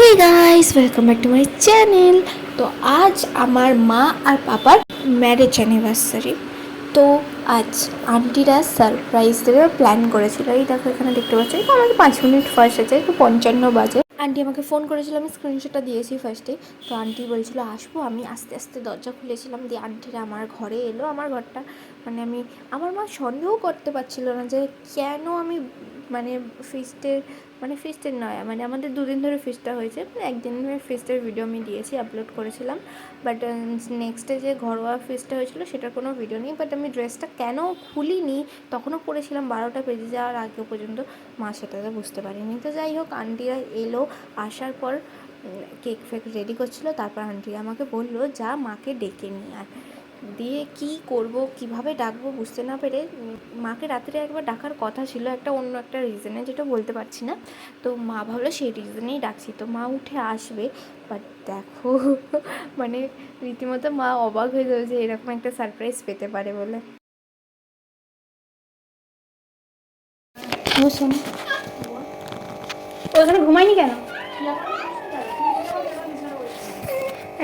Hey guys welcome back to my channel. তো আজ আমার মা আর পাপার ম্যারেজ অ্যানিভার্সারি। তো আজ আন্টিরা সারপ্রাইজ দেবে প্ল্যান করেছিল। এই দেখো এখানে দেখতে পাচ্ছি, তো আমাকে 5 মিনিট ফার্স্ট আছে, তো 55 বাজে। আন্টি আমাকে ফোন করেছিল, আমি স্ক্রিনশটটা দিয়েছি ফার্স্টে। তো আন্টি বলছিল আসবো, আমি আস্তে আস্তে দরজা খুলেছিলাম, দিয়ে আন্টিরা আমার ঘরে এলো। আমার ঘরটা মানে আমার মা সন্দেহ করতে পারছিল না যে কেন আমি ফিস্টের নয়, আমাদের দুদিন ধরে ফিস্টটা হয়েছে, একদিন ফিস্টের ভিডিও আমি দিয়েছি, আপলোড করেছিলাম। বাট নেক্সট ডে যে ঘরোয়া ফিস্টটা হয়েছিল সেটার কোনো ভিডিও নেই। বাট আমি ড্রেসটা কেন খুলিনি, তখনও পরেছিলাম 12টা বেজে যাওয়ার আগে পর্যন্ত, মা সেটা তো বুঝতে পারিনি। তো যাই হোক, আন্টিরা এলো, আসার পর কেক ফেক রেডি করছিলো। তারপর আন্টিরা আমাকে বললো যা মাকে ডেকে নিয়ে আর দিয়ে কি করব কিভাবে ডাকবো বুঝতে না পেরে, মাকে রাত্রে একবার ডাকার কথা ছিল অন্য একটা রিজনে, যেটা বলতে পারছি না। তো মা ভাবলো সেই রিজনেই ডাকছি, তো মা উঠে আসবে। বাট দেখো রীতিমতো মা অবাক হয়ে যাবে যে এরকম একটা সারপ্রাইজ পেতে পারে বলে। ওখানে ঘুমায়নি কেন?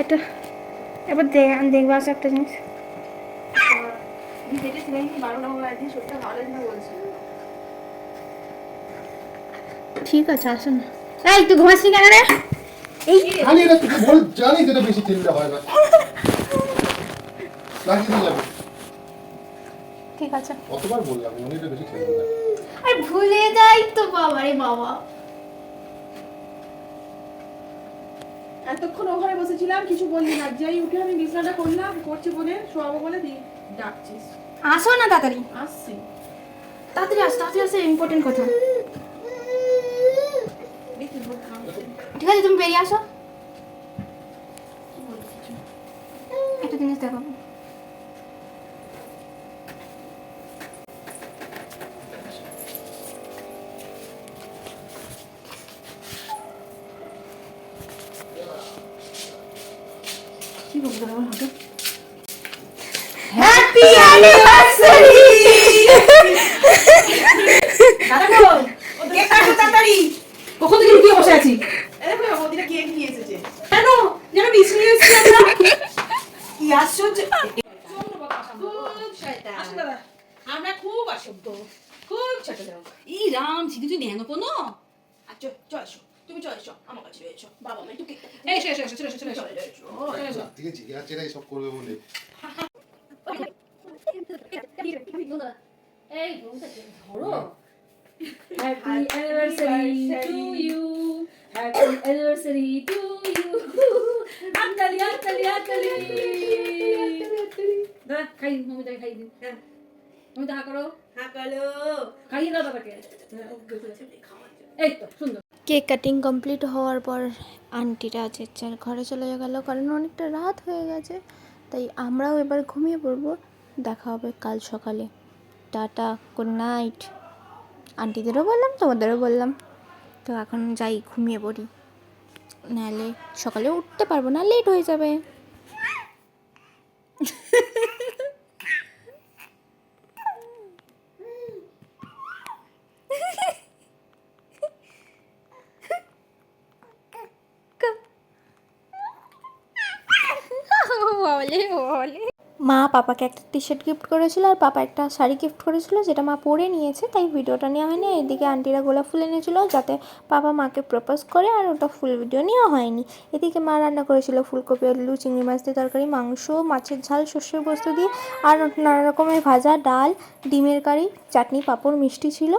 এটা এবার দেখবো আসো একটা জিনিস। ঠিক আছে আসো না। এই তুই ঘুমাচ্ছি কেন রে? এই খালি এটা তুই বল, জানি যেটা বেশি চিন্তা হয় না লাগিয়ে দিয়ে যাবে। ঠিক আছে, কতবার বললাম উনি এটা বেশি চিন্তা না। আরে ভুলে যাই তো বাবা রে বাবা। এতক্ষণ ওখানে বসেছিলাম, কিছু বললি না, যেই উঠে আমি বিছানাটা করলাম, করছি বলে শোয়াবো বলে ডাকছিস। আসো না তাড়াতাড়ি, আসছি। তাড়াতাড়ি আসো, ইম্পর্টেন্ট কথা। ঠিক আছে তুমি বেরিয়ে আসো, একটা জিনিস দেখাবো। কি বলবো আমাকে? Happy anniversary. কখন থেকে লুকিয়ে বসে আছি? ওদিকে কেক নিয়ে এসেছে। কেন? যেন মিষ্টি নিয়ে এসেছে আমরা। কি আশ্চর্য। আমরা খুব আসক্ত, খুব ছোট লোক। এই রাম সিধু তুই নেন কোনো আচ্ছা চল এসো, তুমি চল এসো আমার কাছে এসো, বাবা মা একটু কেক এই এসো চলে এসো থেকে জিজ্ঞাসা আছে এরাই সব করবে বলে। এই ধরো happy anniversary to you, happy anniversary to you. আতালি দাদা খাই দিন, মমি তাকে খাই দিন। তুমি দেখা করো, হ্যাঁ কালো খাইয়ে দাও দাদাকে। এই তো সুন্দর। কেক কাটিং কমপ্লিট হওয়ার পর আন্টিরা যে যার ঘরে চলে গেল, কারণ অনেকটা রাত হয়ে গেছে। তাই আমরাও এবার ঘুমিয়ে পড়বো। দেখা হবে কাল সকালে। Tata, good night. আন্টিদেরও বললাম, তোমাদেরও বললাম। তো এখন যাই ঘুমিয়ে পড়ি, নাহলে সকালে উঠতে পারবো না, লেট হয়ে যাবে। মা পাপাকে একটা টি শার্ট গিফট করেছিল, আর পাপা একটা শাড়ি গিফট করেছিল, যেটা মা পরে নিয়েছে, তাই ভিডিওটা নেওয়া হয়নি। এদিকে আন্টিরা গোলাপ ফুল এনেছিল যাতে পাপা মাকে প্রপোজ করে, আর ওটা ফুল ভিডিও নেওয়া হয়নি। এদিকে মা রান্না করেছিল ফুলকপি, আলু, চিংড়ি মাছ দিয়ে তরকারি, মাংস, মাছের ঝাল, শস্যের বস্তু দিয়ে, আর নানা রকমের ভাজা, ডাল, ডিমের কারি, চাটনি, পাঁপড়, মিষ্টি ছিল।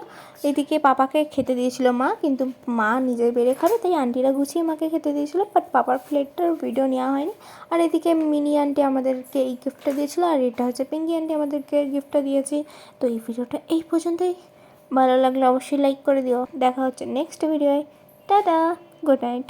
এদিকে পাপাকে খেতে দিয়েছিল মা, কিন্তু মা নিজে বেড়ে খাবে, তাই আন্টিরা গুছিয়ে মাকে খেতে দিয়েছিল। বাট পাপার প্লেটটার ভিডিও নেওয়া হয়নি। আর এদিকে মিনি আন্টি আমাদেরকে এই গিফটটা দিয়েছিলো, আর এটা হচ্ছে পিঙ্কি আন্টি আমাদেরকে গিফটটা দিয়েছি। তো এই ভিডিওটা এই পর্যন্তই। ভালো লাগলে অবশ্যই লাইক করে দিও। দেখা হচ্ছে নেক্সট ভিডিওয়। Tata, good night.